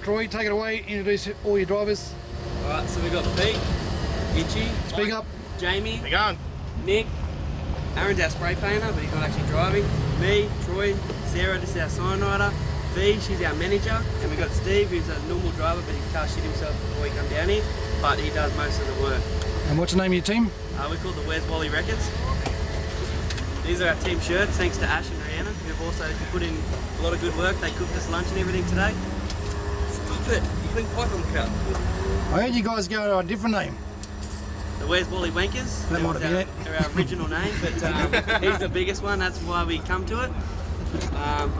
Troy, take it away, introduce all your drivers. Alright, so we've got Pete, Itchy, Speak up. Jamie, Hang on. Nick, Aaron's our spray painter, but he's not actually driving, me, Troy, Sarah, this is our sign rider, V, she's our manager, and we've got Steve, who's a normal driver, but his car shit himself before he come down here, but he does most of the work. And what's the name of your team? We're called the Where's Wally Records. These are our team shirts, thanks to Ash and Rihanna, who've also put in a lot of good work. They cooked us lunch and everything today. Stop it, you clean pipe on the car. I heard you guys go to a different name. The Where's Wally Wankers. That might have been it. They're our original name, but he's the biggest one, that's why we come to it.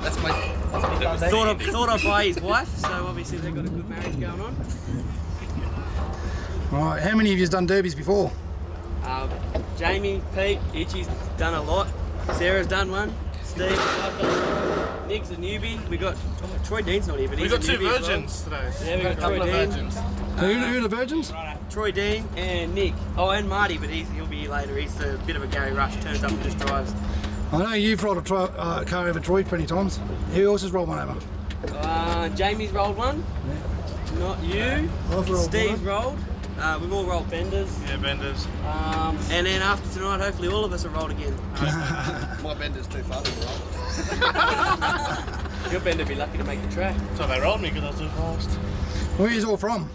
That's my. Thought of by his wife, so obviously they've got a good marriage going on. Right, how many of you have done derbies before? Jamie, Pete, Itchy's done a lot. Sarah's done one. Steve, I've done one. Nick's a newbie. We got Troy Dean's not here, but he's We've got a two newbie virgins as well. today. Yeah, we got a couple Troy of Dean. virgins. Who are the virgins? Troy Dean and Nick. Oh, and Marty, but he'll be here later. He's a bit of a Gary Rush. Turns up and just drives. I know you've rolled a car over Troy plenty times. Who else has rolled one over? Jamie's rolled one. Yeah. Not you. I've rolled Steve's one. rolled. We've all rolled benders. Yeah, benders. And then after tonight, hopefully all of us are rolled again. My bender's too far to roll. Your bender would be lucky to make the track. So they rolled me because I was too fast. Where are you all from?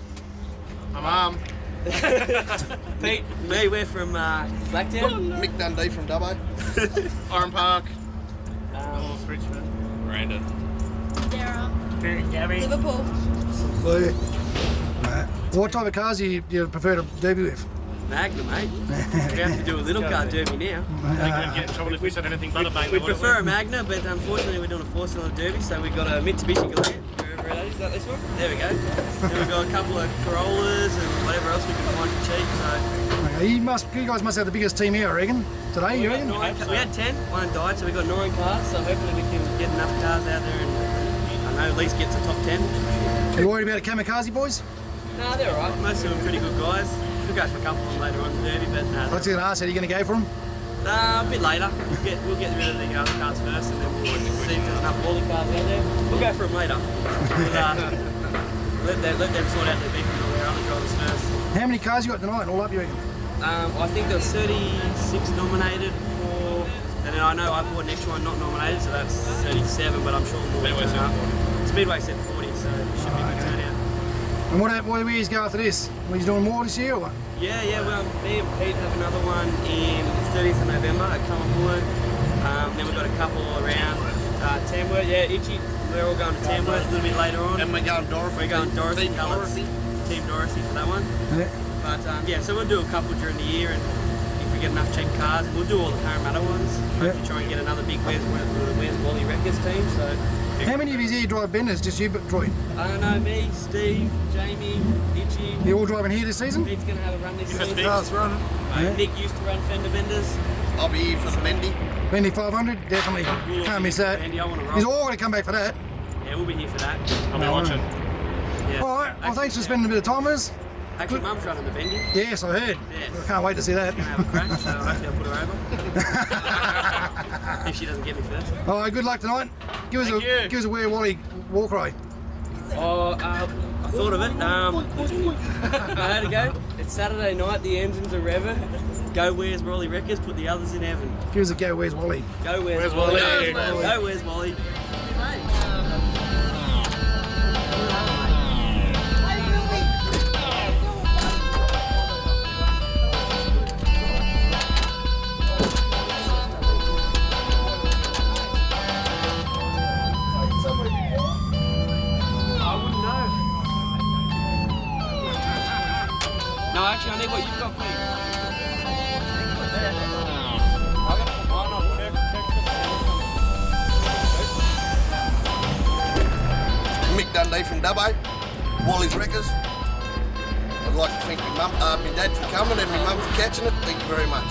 My mum. Pete, me, we're from Blacktown. Mick Dundee from Dubbo. Oran Park. North Richmond. Brandon. Sarah. Gabby. Liverpool. What type of cars do you prefer to derby with? Magna, mate. We have to do a little car derby now. I'd get in trouble if we said anything but a bang. We prefer a Magna, but unfortunately we're doing a 4-cylinder derby, so we've got a Mitsubishi Galant, wherever it is. Is that this one? There we go. Then we've got a couple of Corollas and whatever else we can find for cheap. So You guys must have the biggest team here, I reckon. Today, you reckon? we had 10, one died, so we've got 9 cars. So hopefully we can get enough cars out there and I know at least get to top 10. You worried about the Kamikaze boys? No, they're alright. Most of them are pretty good guys. We'll go for a couple of them later on in the derby, but I was going to ask, are you going to go for them? a bit later. We'll get rid of the other cars first, and then we'll see if there's enough Wally cars out there. We'll go for them later. But, let them sort out their beef and all their other drivers first. How many cars you got tonight, all up, you reckon? I think there was 36 nominated for, and then I know I bought an extra one not nominated, so that's 37. But I'm sure more will turn up. Speedway said 40, so it should be a good turnout. And where you go after this? Are you doing more this year or what? Yeah, well, me and Pete have another one in 30th of November at Cullenwood. Then we've got a couple around Tamworth. Yeah, Itchy, we're all going to Tamworth a little bit later on. And we're going Dorothy. We're going Dorothy colours. Team Dorothy for that one. Yeah. But yeah, so we'll do a couple during the year, and if we get enough cheap cars, we'll do all the Parramatta ones. Hopefully try and get another big Where's Wally Records team. So. How many of you here drive benders? Just you, but Troy? I don't know, me, Steve, Jamie, Itchy. You all driving here this season? Pete's going to have a run this season. Cars running. Yeah. Nick used to run fender benders. I'll be here for the bendy. Bendy 500, definitely. Can't miss that. Bendy, I want to roll. He's all going to come back for that. Yeah, we'll be here for that. I'll be watching. Yeah. All right, well, thanks for spending a bit of time with us. Actually, Mum's running the bendy. Yes, I heard. Yes. I can't wait to see that. Gonna have a crack, so hopefully I'll put her over. if she doesn't get me first. All right, good luck tonight. Give Thank you. us a Where Wally war cry. Oh, I thought of it. How to go? It's Saturday night, the engines are revving. Go Where's Wally Wreckers, put the others in heaven. Give us a go, Where's Wally? Go Where's Wally? Wally? Where's Wally? Go Where's Wally? No, actually, I need what you've got, please. Mick Dundee from Dubbo, Wally's Wreckers. I'd like to thank my dad for coming and my mum for catching it. Thank you very much.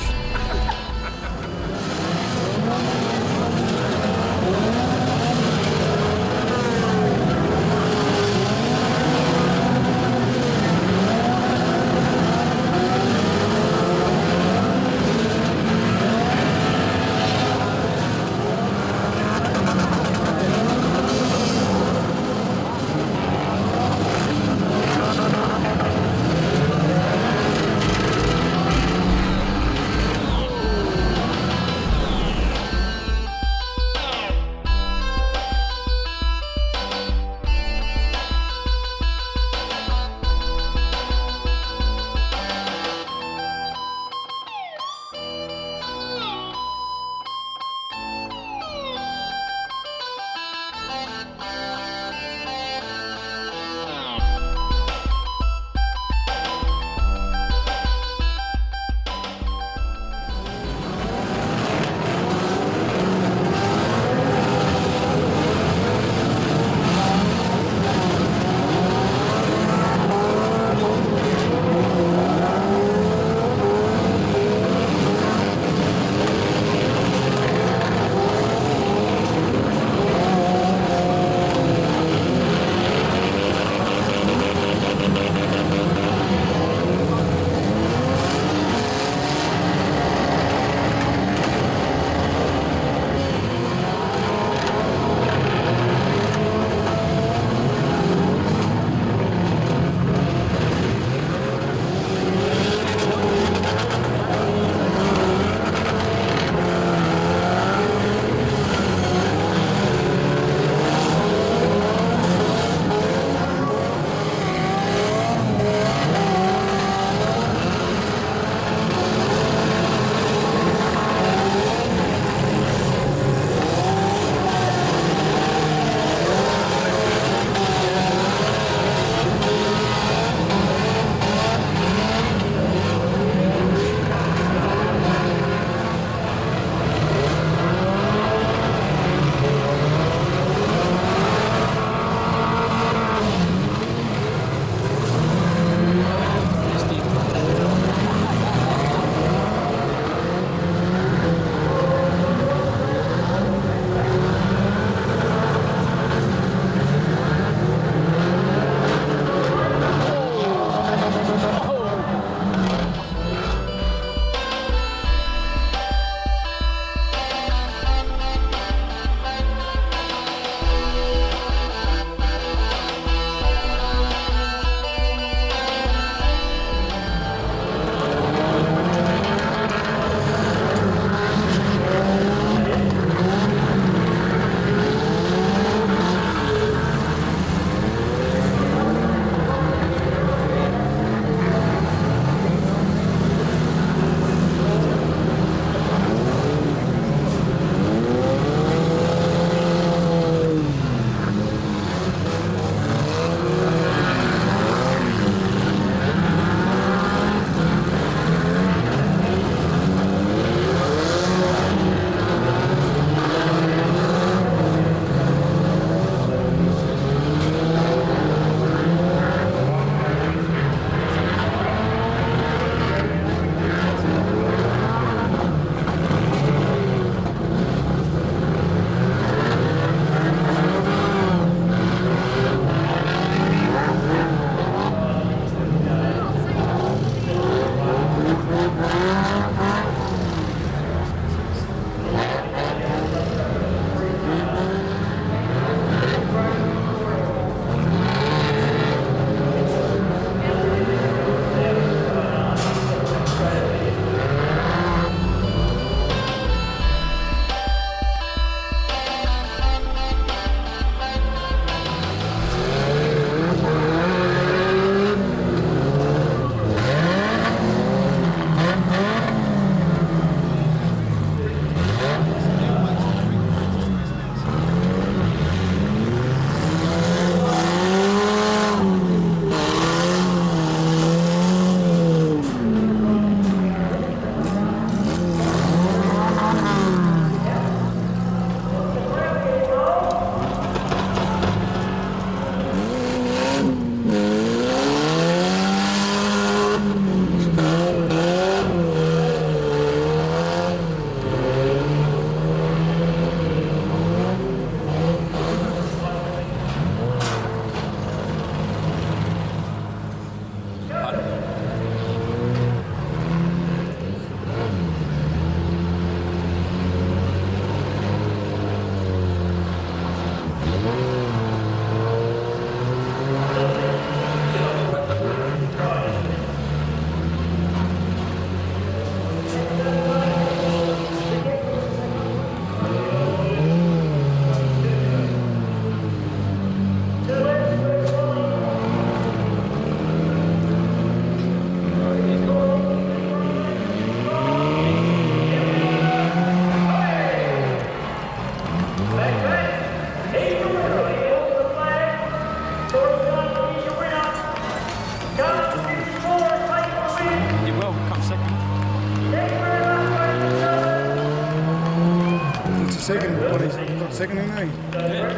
second in, eh? Yeah.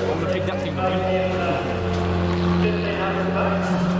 I'm gonna pick that thing to win.